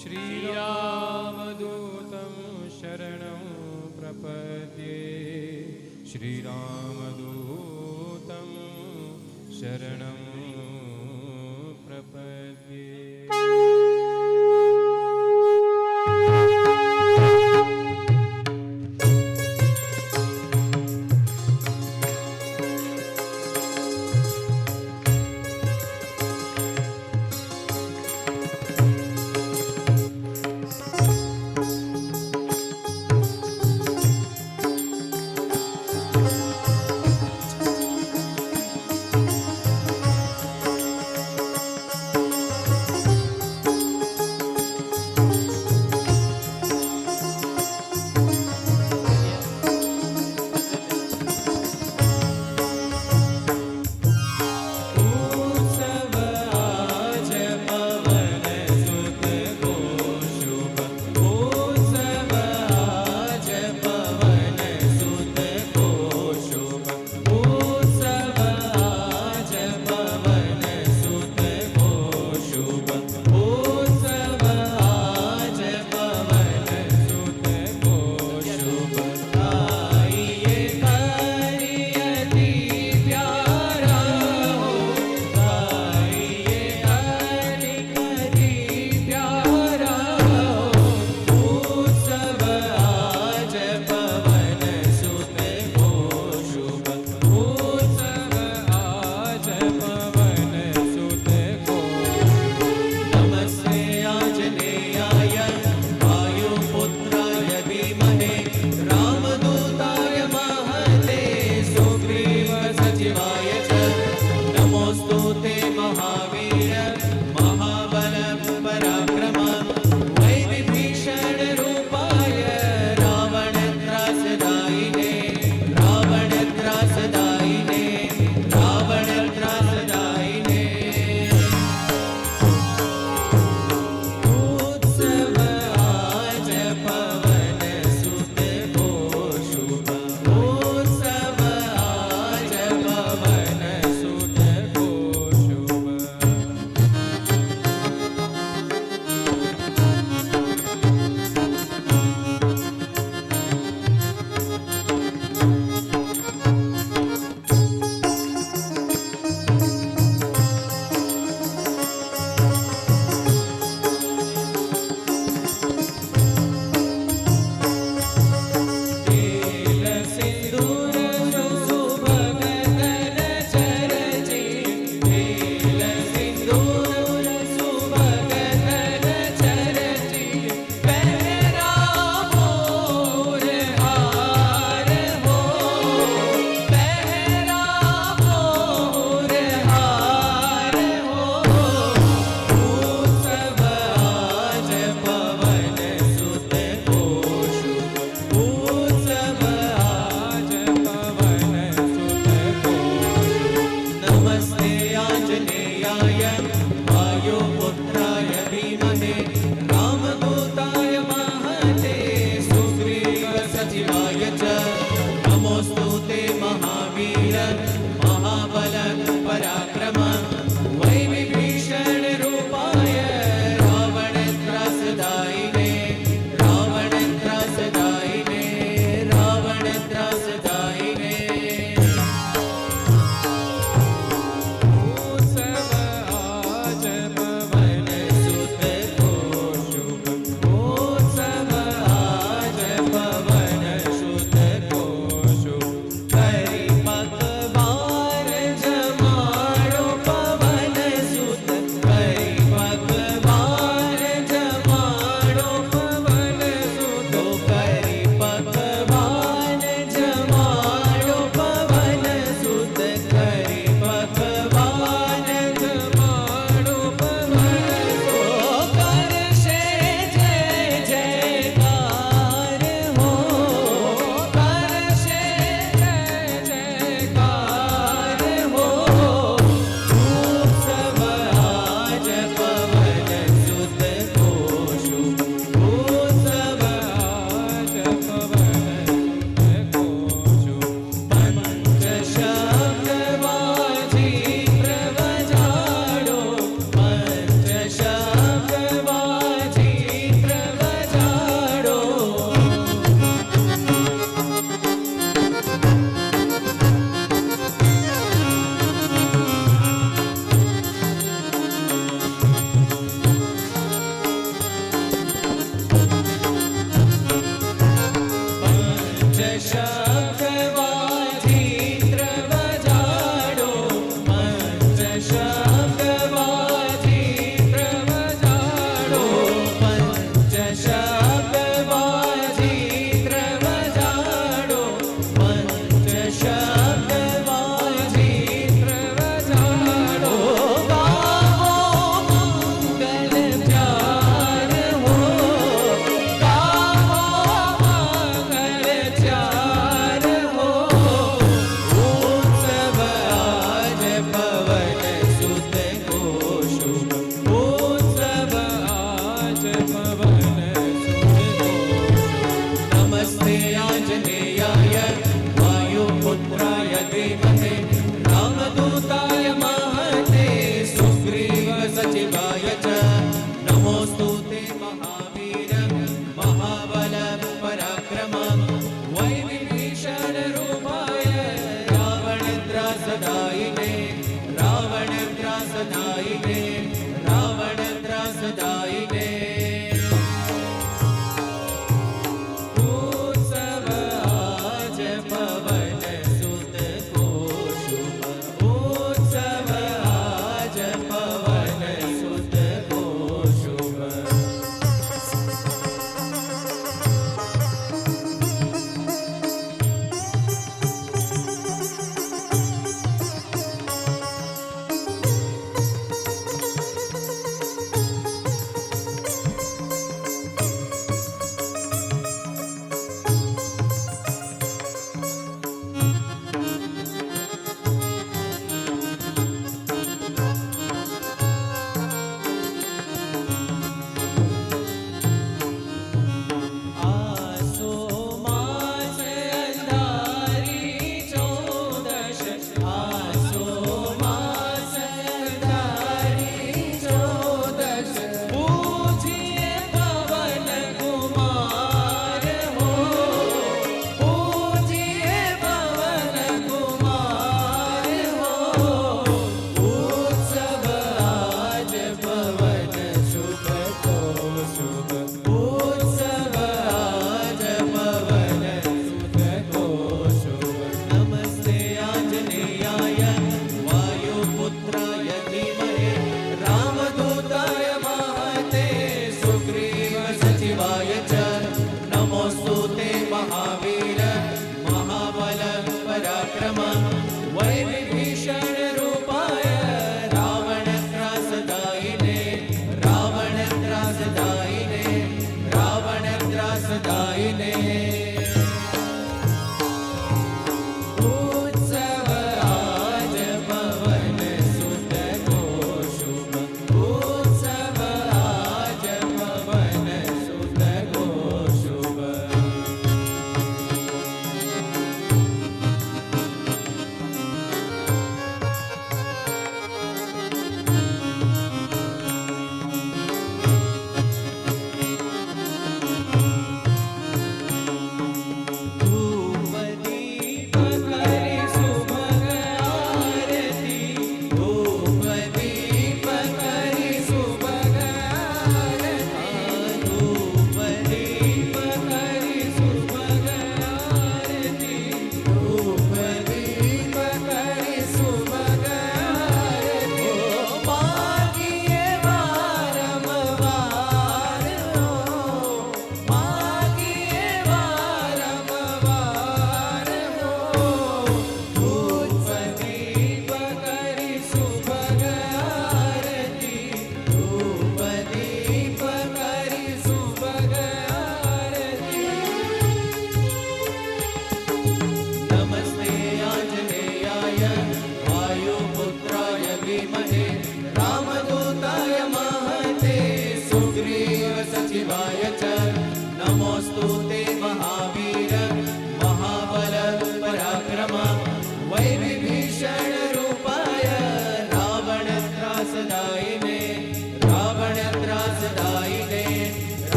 श्रीरामदूतं शरणं प्रपद्ये श्रीरामदूतं शरणं प्रपद्ये। શબ્દ વાજીત્ર વજાડો પંચ શબ્દ વાજીત્ર વજાડો પંચ શબ્દ વાજીત્ર વજાડો પંચ શબ્દ વાજીત્ર વજાડો ગાવો મંગલ પ્યાર હો ગાવો મંગલ ચાર હો ઉત્સવ આજ પવન સુત કો શુભ ઉત્સવ આજ પવન નમસ્તે આંજનેયાય વાયુપુત્રાય ધીમહિ રામદૂતાય મહતે સુગ્રીવ સચિવાય ચ નમોસ્તુ તે મહાવીર મહાબલ પરાક્રમ વૈ વિભીષણ રૂપાય રાવણ ત્રાસદાયિને રાવણ ત્રાસદાયિને રાવણ ત્રાસદાયિને ઉત્સવ આજ પવન સુત કો શુભ ઉત્સવ આજ પવન સુત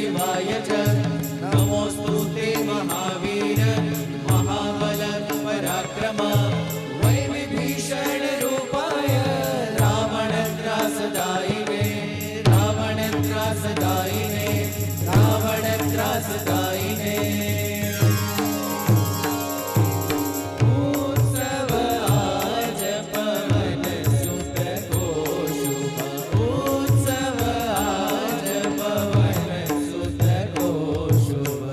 शिवाय च नमोऽस्तु ते महावीर महाबल पराक्रम वै विभीषण रूपाय रावण त्रासदायिने रावण त्रासदायिने रावण त्रासदायिने उत्सव आज पवन सुत को शुभ उत्सव आज पवन सुत को शुभ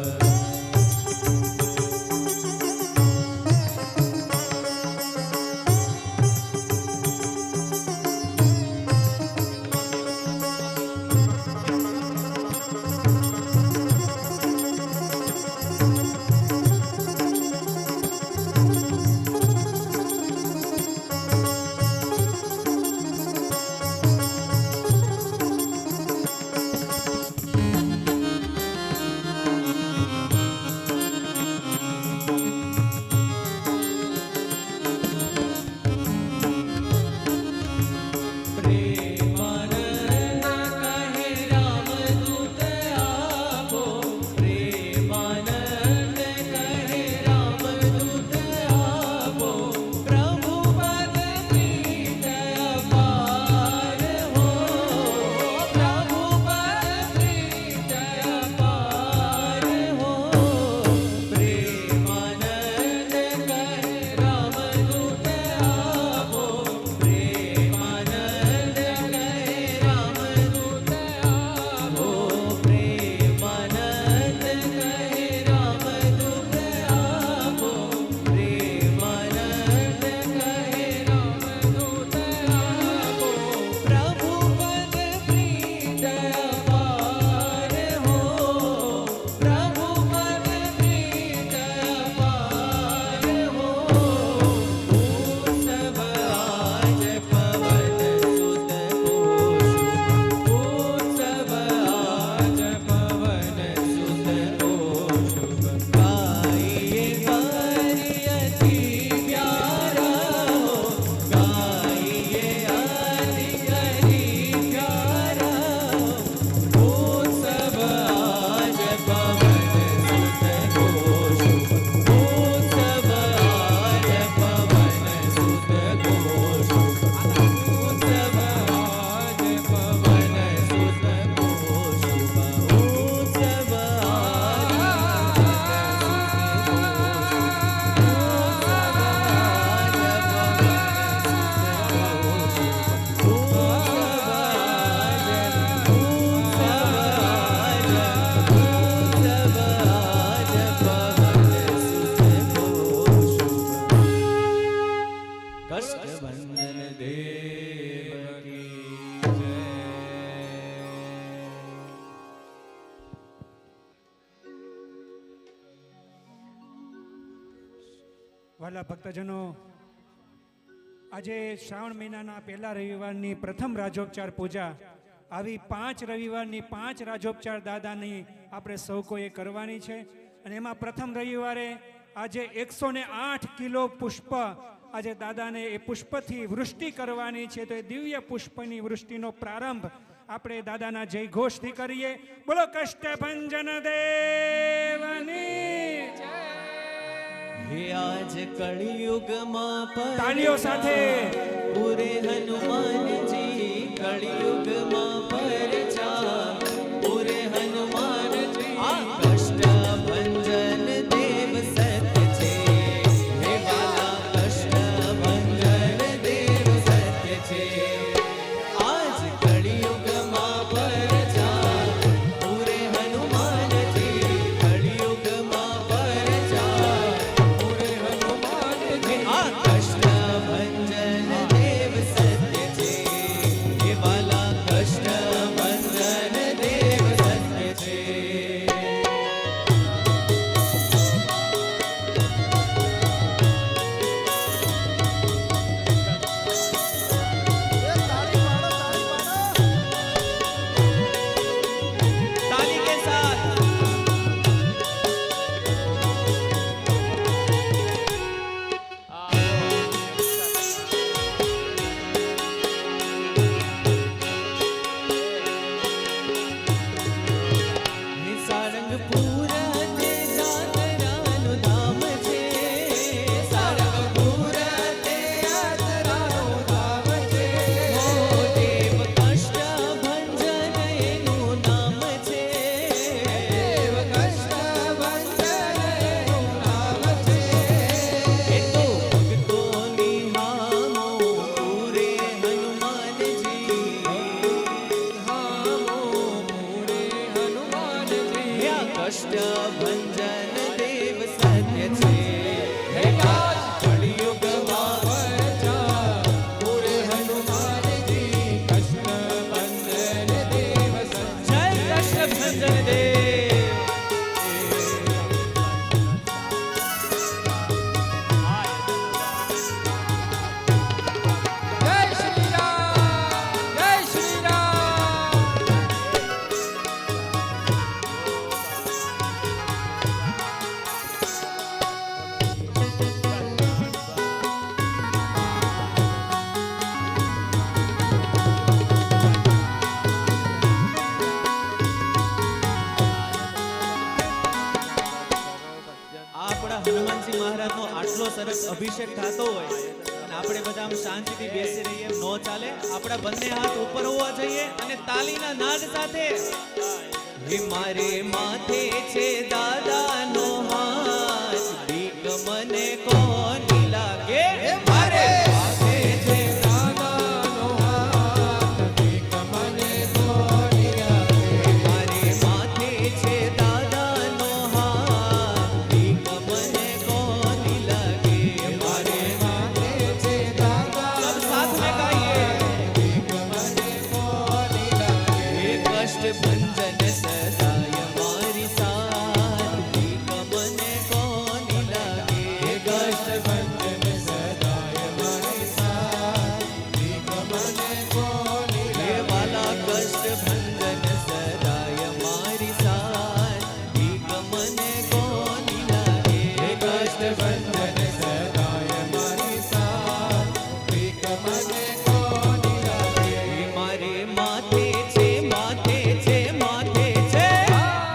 કષ્ટભંજન દેવ કી જય વાલા ભક્તજનો, આજે શ્રાવણ મહિનાના પહેલા રવિવારની પ્રથમ રાજોપચાર પૂજા, આવી 5 રવિવારની 5 રાજોપચાર દાદાની આપણે સૌ કોઈએ કરવાની છે. અને એમાં પ્રથમ રવિવારે આજે 108 કિલો પુષ્પ આજે દાદાને એ પુષ્પથી વૃષ્ટિ કરવાની છે. તો એ દિવ્ય પુષ્પની વૃષ્ટિનો પ્રારંભ આપણે દાદાના જય ઘોષથી કરીએ. બોલો કષ્ટભંજન દેવની જય. હે આજ કળિયુગમાં તાળીઓ સાથે પૂરે હનુમાનજી કળિયુગમાં પરચા પૂરે હનુમાનજી આ કષ્ટભંજન દેવ સત્ય છે. હે વાલા કષ્ટભંજન દેવ સત્ય છે. આજ કળિયુગમાં પરચા પૂરે હનુમાનજી કળિયુગમાં પરચા પૂરે હનુમાનજી આ કષ્ટભંજન દેવ સત્ય છે. હે વાલા કષ્ટ કષ્ટ ભંજન દેવ સત્ય છે હે કળિયુગમાં વરજા પૂરે હનુમાનજી કષ્ટભંજન દેવ સત્ય જય કષ્ટ ભંજન દેવ જય શ્રી રામ જય શ્રી રામ આપણા હનુમાનજી મહારાજનો આટલો સરસ અભિષેક થતો હોય અને આપણે બધા આમ શાંતિથી બેસી રહીએ એમ ન ચાલે. આપણા બંને હાથ ઉપર હોવા જોઈએ અને તાલીના નાદ સાથે હે મારે માથે છે દાદાનો હાથ ભીખ મને કોની લાગે હે મારે માથે છે દાદાનો હાથ ભીખ મને કોની લાગે મારે માથે છે દાદાનો હાથ ભીખ મને કોની લાગે મારે માથે છે દાદા सब साथ में गाइए ભીખ મને કોની લાગે हे कष्ट भंजन सदाय मारी साथ भीख મને કોની લાગે હે કષ્ટ ભંજન સદાય મારી સાથ ભીખ મને કોની હે લાગે વાલા કષ્ટ ભંજન સદાય મારી સાથ ભીખ મને કોની લાગે હે કષ્ટ ભંજન સદાય મારી સાથ ભીખ મને કોની લાગે હે મારે માથે છે માથે છે માથે છે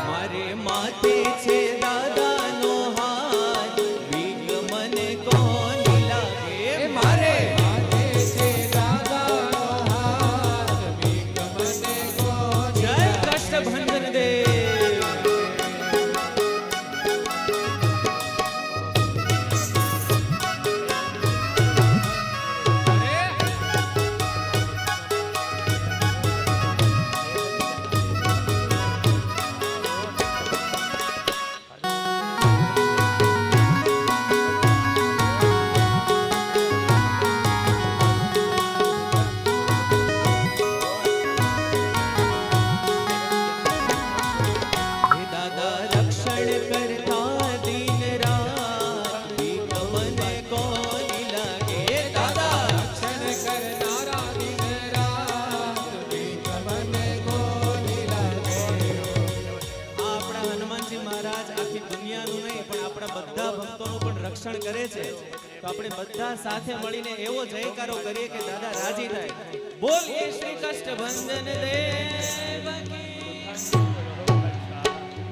મારે માથે છે દાદાનો હાથ ભીખ મને કોની લાગે મારે માથે છે દાદાનો હાથ ભીખ મને કોની જય કષ્ટ ભંજન દેવ હે દાદા રક્ષણ કરતા દિન રાત ભીખ મને કોની લાગે હે દાદા રક્ષણ કરનારા દિન રાત ભીખ મને કોની લાગે આપણા હનુમાનજી મહારાજ આખી દુનિયાનું નહીં પણ આપણા બધા ભક્તોનું પણ રક્ષણ કરે છે. તો આપણે બધા સાથે મળીને એવો જયકારો કરીએ કે દાદા રાજી થાય. બોલીએ શ્રી કષ્ટ ભંજન દેવ કી.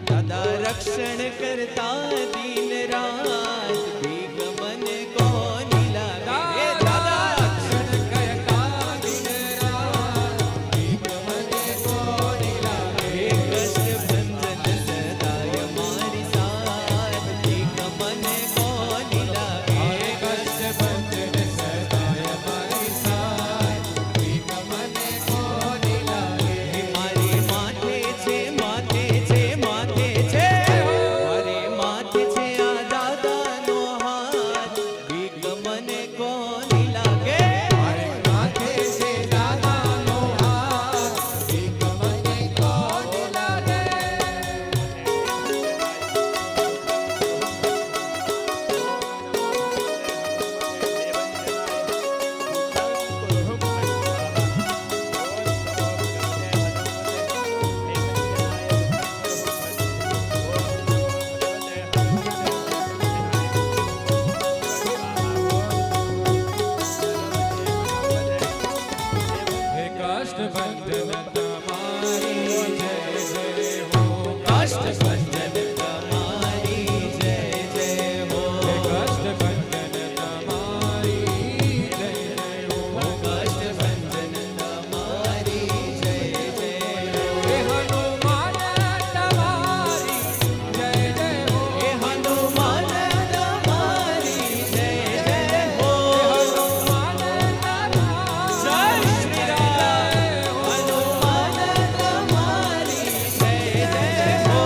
દાદા રક્ષણ કરતા દિન રાત ભીખ મને કોની લાગે હે દાદા રક્ષણ કરતા દિન રાત ભીખ મને કોની લાગે હે કષ્ટ ભંજન સદાય મારી સાથ ભીખ મને કોની લાગે હે કષ્ટ ભંજન સદાય મારી સાથ ભીખ મને કોની લાગે હે મારી માથે છે માથે છે માથે છે મારે માથે છે આ દાદાનો હાથ ભીખ મને કોની લાગે મારે માથે છે દાદાનો હાથ ભીખ મને કોની લાગે હે કષ્ટ ભંજન તમારી જય જય હો કષ્ટ ભંજન તમારી જય જય હો હે કષ્ટ ભંજન તમારી જય જય હો કષ્ટ ભંજન તમારી જય જય હો હે હનુમાન તમારી જય જય હો હે હનુમાન તમારી જય જય હો હનુમાન તમારી જય શ્રી રામ હનુમાન તમારી જય જય હો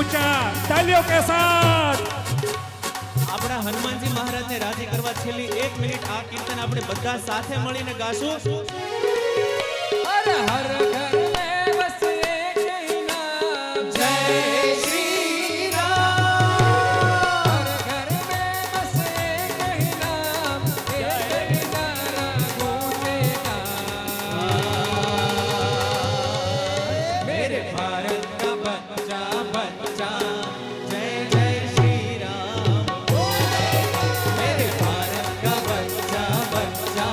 ऊंचा तालियों के साथ। આપણા હનુમાનજી મહારાજને રાજી કરવા છેલ્લી 1 મિનિટ આ કીર્તન આપણે બધા સાથે મળીને ગાશું. हर हर घर में बस एक ही नाम જય શ્રી રામ. हर घर में बस एक ही नाम एक ही नारा गूंजेगा मेरे भारत का बच्चा बच्चा जय जय श्री राम बोलेगा. मेरे भारत का बच्चा बच्चा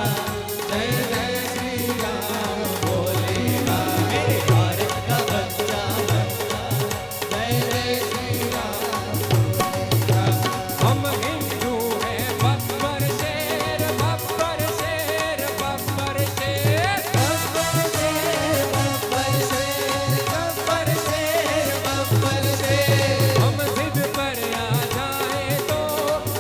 जय जय श्री राम बोलेगा. मेरे भारत का बच्चा बच्चा जय जय श्री राम. हम हिंदू हैं बब्बर शेर बब्बर शेर बब्बर शेर बब्बर शेर बब्बर शेर बब्बर शेर बब्बर शेर. हम जिद पर आ जाए तो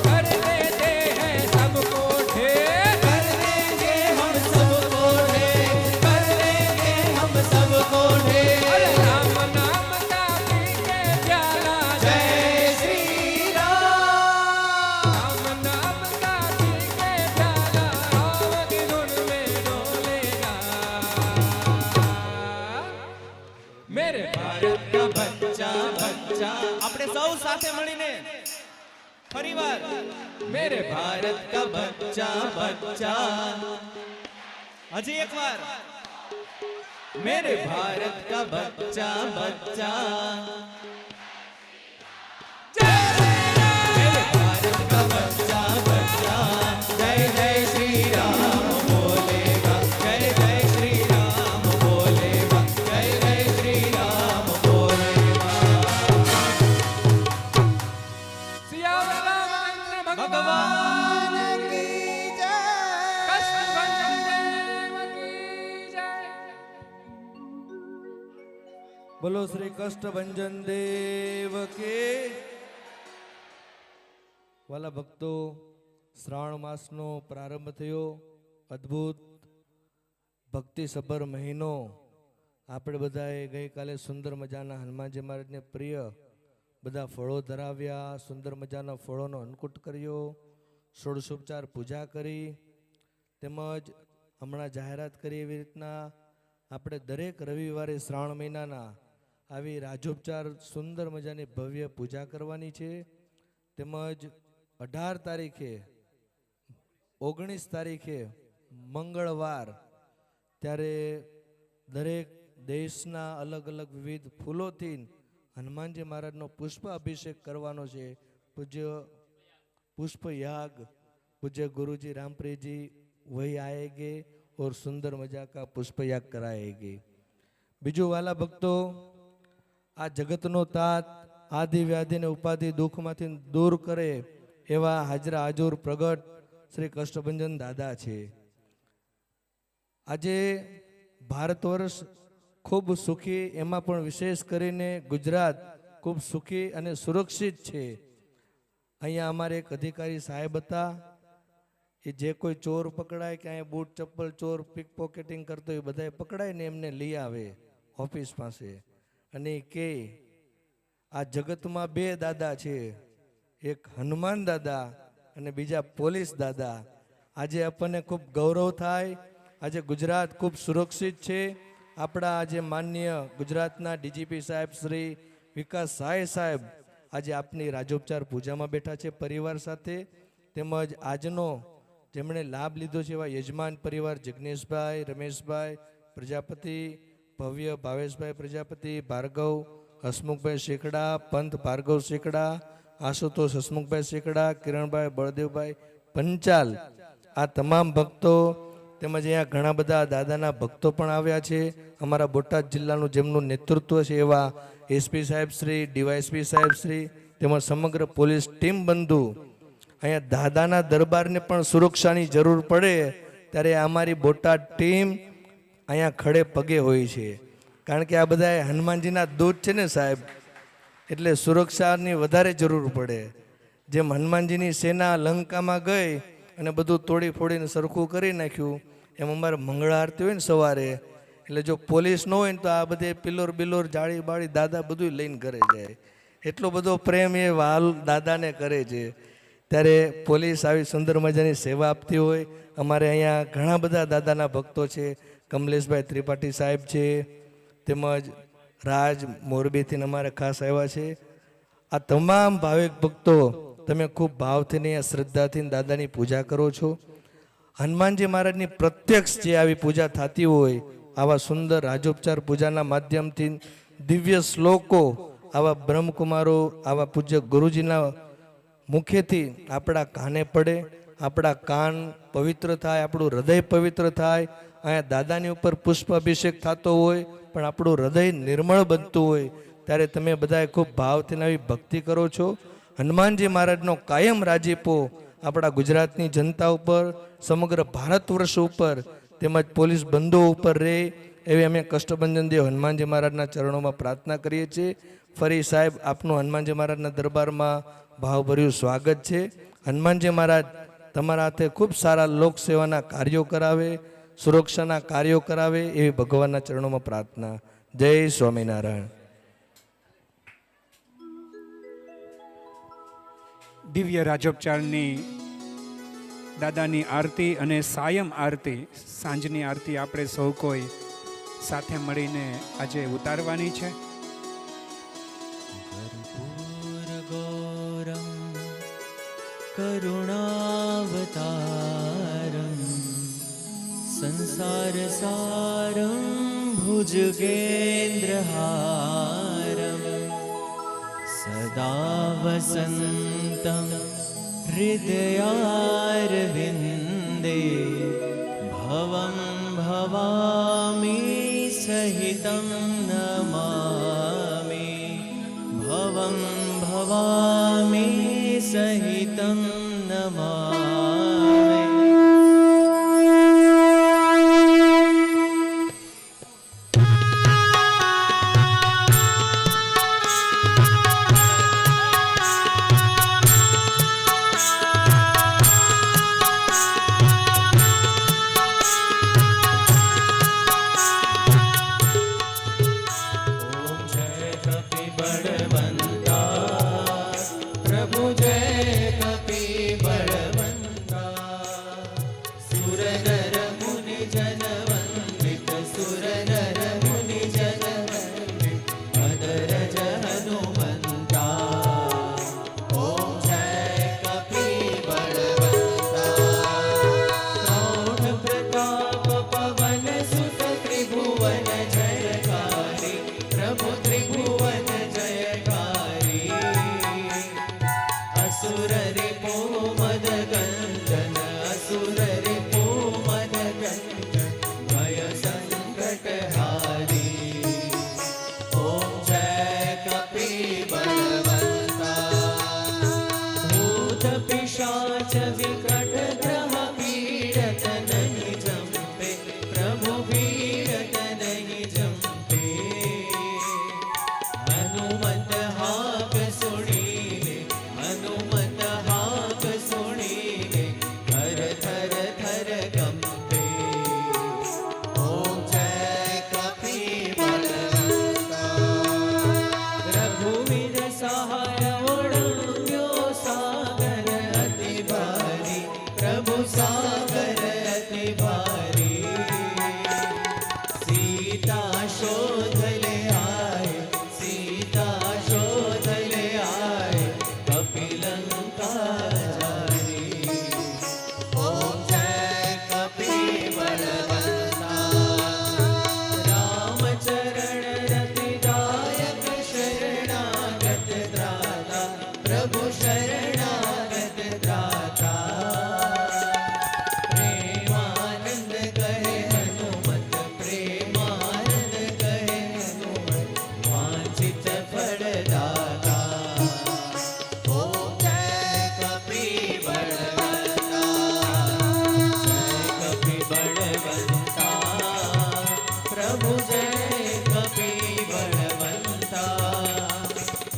कर देते हैं सबको ढेर कर देंगे हम सबको ढेर. कर देंगे हम सबको ढेर. अरे राम नाम का पी के प्याला जय श्री राम. राम नाम का पी के प्याला राम की धुन में डोलेगा मेरे भारत का बच्चा बच्चा આપણે સૌ સાથે મળીને ફરીવાર मेरे ભારત का बच्चा बच्चा. હજી એકવાર मेरे भारत का बच्चा बच्चा. मेरे भारत का बच्चा बच्चा जय जय श्री राम बोलेगा. जय जय श्री राम बोलेगा. जय जय श्री राम बोलेगा. सियावर रामचंद्र भगवान की जय. कष्टभंजन देव की जय બોલો શ્રી કષ્ટભંજન દેવ કે. વાલા ભક્તો, શ્રાવણ માસનો પ્રારંભ થયો. અદ્ભુત ભક્તિસભર મહિનો. આપણે બધાએ ગઈકાલે સુંદર મજાના હનુમાનજી મહારાજને પ્રિય બધા ફળો ધરાવ્યા. સુંદર મજાના ફળોનો અન્નકૂટ કર્યો. ષોડશોપચાર પૂજા કરી. તેમજ હમણાં જાહેરાત કરી એવી રીતના આપણે દરેક રવિવારે શ્રાવણ મહિનાના આવી રાજોપચાર સુંદર મજાની ભવ્ય પૂજા કરવાની છે. તેમજ 18 તારીખે 19 તારીખે મંગળવાર ત્યારે દરેક દેશના અલગ અલગ વિવિધ ફૂલોથી હનુમાનજી મહારાજનો પુષ્પ અભિષેક કરવાનો છે. પૂજ્ય પુષ્પ યાગ पूज्य गुरुजी रामप्रिय जी वही आएंगे और सुंदर मजा का पुष्प याग कराएंगे. बीजू वाला भक्तों, आ जगतनो तात आदि व्याधि ने उपाधि दुख माथी दूर करे एवा हाजरा हाजूर प्रगट श्री कष्टभंजन दादा छे. आजे भारतवर्ष खूब सुखी एमा पण विशेष करीने गुजरात खूब सुखी अने सुरक्षित छे. अहींया अमारे एक अधिकारी साहेब हता, એ જે કોઈ ચોર પકડાય કે અહીંયા બૂટ ચપ્પલ ચોર પિક પોકેટિંગ કરતો એ બધાએ પકડાય ને એમને લઈ આવે ઓફિસ પાસે અને કે આ જગતમાં બે દાદા છે, એક હનુમાન દાદા અને બીજા પોલીસ દાદા. આજે આપણને ખૂબ ગૌરવ થાય. આજે ગુજરાત ખૂબ સુરક્ષિત છે. આપણા આજે માનનીય ગુજરાતના ડીજીપી સાહેબ શ્રી વિકાસ સાય સાહેબ આજે આપની રાજોપચાર પૂજામાં બેઠા છે પરિવાર સાથે. તેમજ આજનો જેમણે લાભ લીધો છે એવા યજમાન પરિવાર જિગ્નેશભાઈ, રમેશભાઈ પ્રજાપતિ, ભવ્ય ભાવેશભાઈ પ્રજાપતિ, ભાર્ગવ હસમુખભાઈ શેખડા, પંથ ભાર્ગવ શેખડા, આશુતોષ હસમુખભાઈ શેખડા, કિરણભાઈ બળદેવભાઈ પંચાલ, આ તમામ ભક્તો તેમજ અહીંયા ઘણા બધા દાદાના ભક્તો પણ આવ્યા છે. અમારા બોટાદ જિલ્લાનું જેમનું નેતૃત્વ છે એવા એસપી સાહેબ શ્રી, ડીવાયએસપી સાહેબ શ્રી તેમજ સમગ્ર પોલીસ ટીમ બંધુ. અહીંયા દાદાના દરબારને પણ સુરક્ષાની જરૂર પડે ત્યારે અમારી બોટાદ ટીમ અહીંયા ખડે પગે હોય છે. કારણ કે આ બધા હનુમાનજીના દૂત છે ને સાહેબ, એટલે સુરક્ષાની વધારે જરૂર પડે. જેમ હનુમાનજીની સેના લંકામાં ગઈ અને બધું તોડી ફોડીને સરખું કરી નાખ્યું, એમ અમારે મંગળા આરતી હોય ને સવારે, એટલે જો પોલીસ ન હોય ને તો આ બધે પિલોર બિલોર જાળી બાળી દાદા બધું લઈને ઘરે જાય. એટલો બધો પ્રેમ એ વાલ દાદાને કરે છે. ત્યારે પોલીસ આવી સુંદર મજાની સેવા આપતી હોય. અમારે અહીંયા ઘણા બધા દાદાના ભક્તો છે. કમલેશભાઈ ત્રિપાઠી સાહેબ છે, તેમજ રાજ મોરબીથી અમારે ખાસ આવ્યા છે. આ તમામ ભાવિક ભક્તો તમે ખૂબ ભાવથી ને શ્રદ્ધાથી દાદાની પૂજા કરો છો. હનુમાનજી મહારાજની પ્રત્યક્ષ જે આવી પૂજા થતી હોય, આવા સુંદર રાજોપચાર પૂજાના માધ્યમથી દિવ્ય શ્લોકો આવા બ્રહ્મકુમારો, આવા પૂજ્ય ગુરુજીના મુખેથી આપણા કાને પડે, આપણા કાન પવિત્ર થાય, આપણું હૃદય પવિત્ર થાય. અહીંયા દાદાની ઉપર પુષ્પ અભિષેક થતો હોય પણ આપણું હૃદય નિર્મળ બનતું હોય, ત્યારે તમે બધાએ ખૂબ ભાવથી આવી ભક્તિ કરો છો. હનુમાનજી મહારાજનો કાયમ રાજીપો આપણા ગુજરાતની જનતા ઉપર, સમગ્ર ભારત વર્ષ ઉપર, તેમજ પોલીસ બંધો ઉપર રહે એવી અમે કષ્ટભંજન દેવ હનુમાનજી મહારાજના ચરણોમાં પ્રાર્થના કરીએ છીએ. ફરી સાહેબ આપનું હનુમાનજી મહારાજના દરબારમાં ભાવભર્યું સ્વાગત છે. હનુમાનજી મહારાજ તમારા હાથે ખૂબ સારા લોક સેવાના કાર્યો કરાવે, સુરક્ષાના કાર્યો કરાવે એવી ભગવાનના ચરણોમાં પ્રાર્થના. જય સ્વામિનારાયણ. દિવ્ય રાજોપચારની દાદાની આરતી અને સાયમ આરતી, સાંજની આરતી આપણે સૌ કોઈ સાથે મળીને આજે ઉતારવાની છે. ગૌરમ કરુણાવતારમ સંસાર સારમ ભુજગેન્દ્રહારમ સદા વસંતમ હૃદયારવિંદે ભવમ ભવામિ સહિતમ નમામિ ભવમ ભવામિ સહિતમ નમામિ.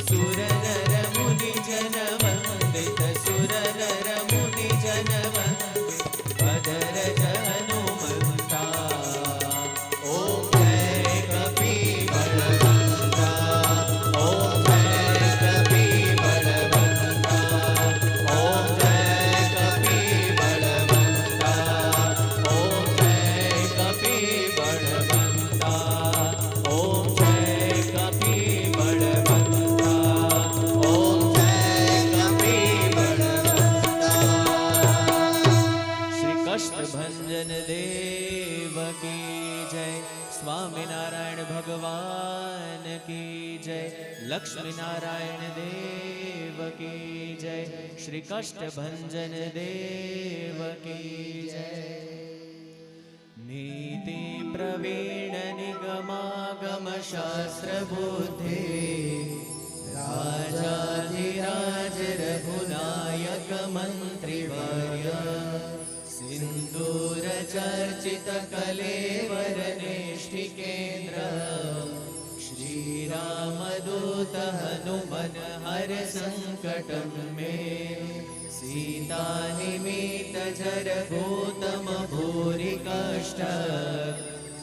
સુર નર મુનિ જનવંત की जय, श्री कष्टभंजन देव की जय। नीति प्रवीण निगमागम शास्त्र बुद्धि, राजाधिराज रघुनायक मंत्रिवर्य, सिंदूर चर्चित कलेवर नेष्टिकेन्द्र, श्री रामदूत हनुमन हर संकट में, सीता निमित जर गौतम भूरि कष्ट,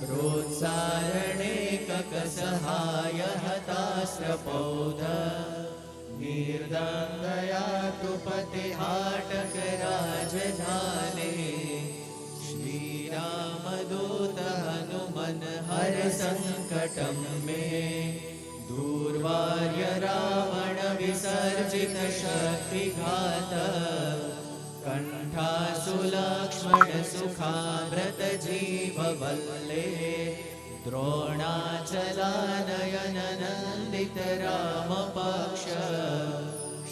प्रोत्सारणे कक सहाय हतास्त्र पौध, निर्दंगया तु पतिहाटक राजधाने, श्री रामदूत हनुमन हर संकटम में, दूर्वार्य रावण विसर्जित शक्तिघात, कंठासु लक्ष्मण सुखाव्रत जीव वल्ले, द्रोणाचलानयन नंदित राम पक्ष,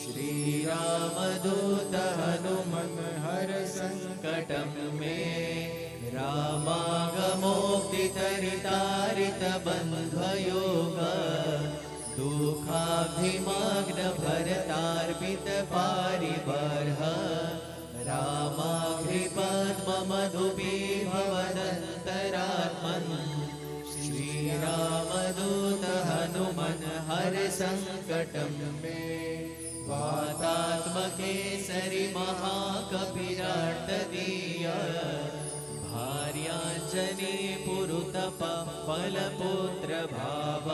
श्री रामदूत हनुमन हर संकटम में, रामागमोक्तितरितारित बंध्वयोग, दुःखाभिमग्न भरतार्पित पारिबर्ह, रामाग्रिपद्म मधुपीभवदन्तरात्मन्, श्री रामदूत हनुमन हर संकटम में, वातात्मकेसरि महाकपिरार्तदीय, भार्याञ्जनी पुरुतप फलपुत्र भाव,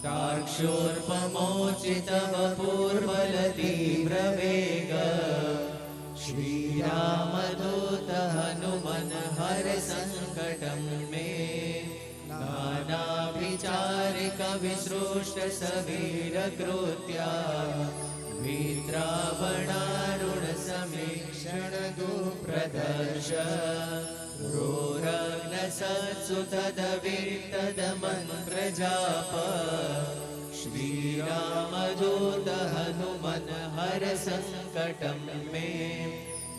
तार्क्ष्योर्पमोचित वपुर्बल तीव्र वेग, श्री रामदूत हनुमन हर संकटम में, नानाभिचारिक विसृष्ट सवीर कृत्या, विद्रावणारुण समीक्षण दुप्रदर्श, रोरग्न सत्सुत तद मंत्र जाप, श्री रामदूत हनुमन हर संकटम में,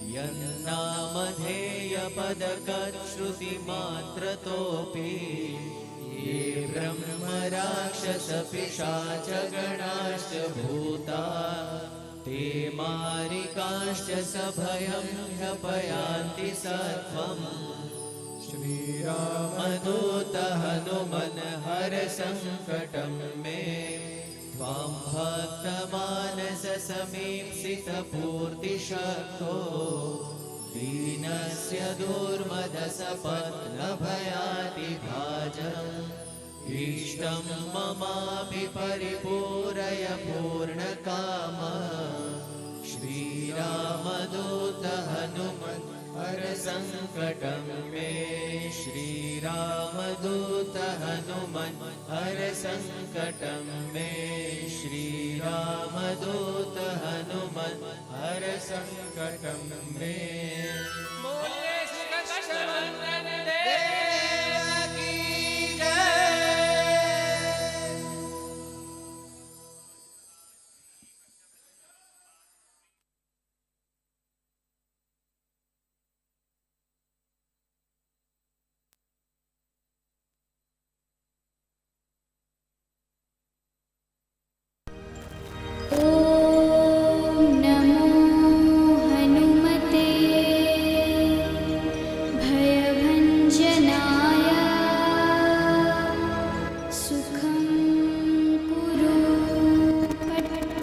यन्नामधेय पद श्रुति मात्र तोपि, ये ब्रह्म राक्षस पिशाच गणाश्च भूता, ते मारिकाश्च सभयं ह्यपयान्ति सत्वम्, श्री रामदूत हनुमन हर संकटम में, त्वां भक्तमानस समीप्सित पूर्तिशक्तो, दीनस्य दुर्मदसपत्न भयातिभाजम्, इष्टं ममापि परिपूरय पूर्णकाम, श्री रामदूत हनुमन् हर संकटम में, श्री रामदूत हनुमन् हर संकटम में, श्री रामदूत हनुमन् हर संकटम में। बोलिए श्री कष्टभंजन देव की जय।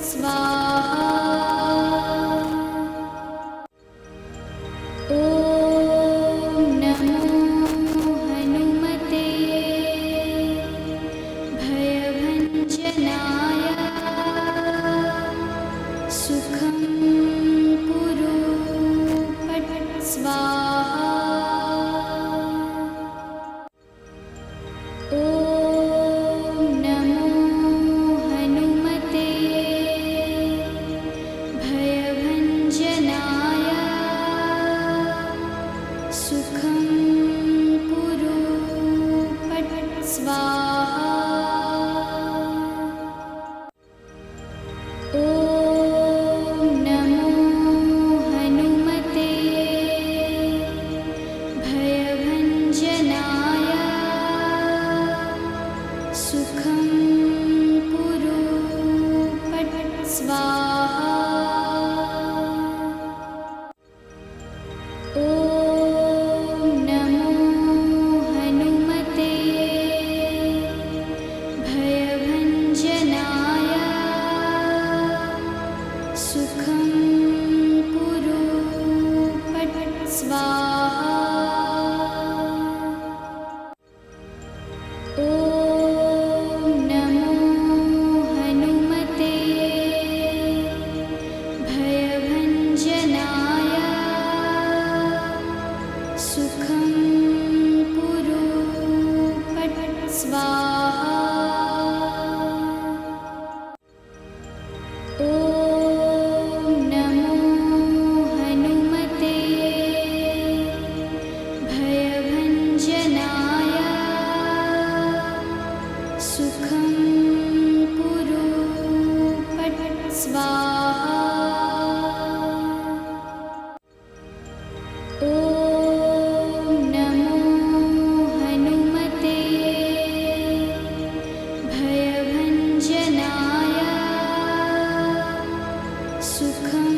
स्वाहा। सुखं कुरु पट स्वाहा ॐ नमो हनुमते भयभञ्जनाय सुखं कुरु पट स्वाहा ॐ नमो हनुमते भयभञ्जनाय सुखं कुरु पट स्वाहा ॐ नमो हनुमते भयभञ्जनाय सुखं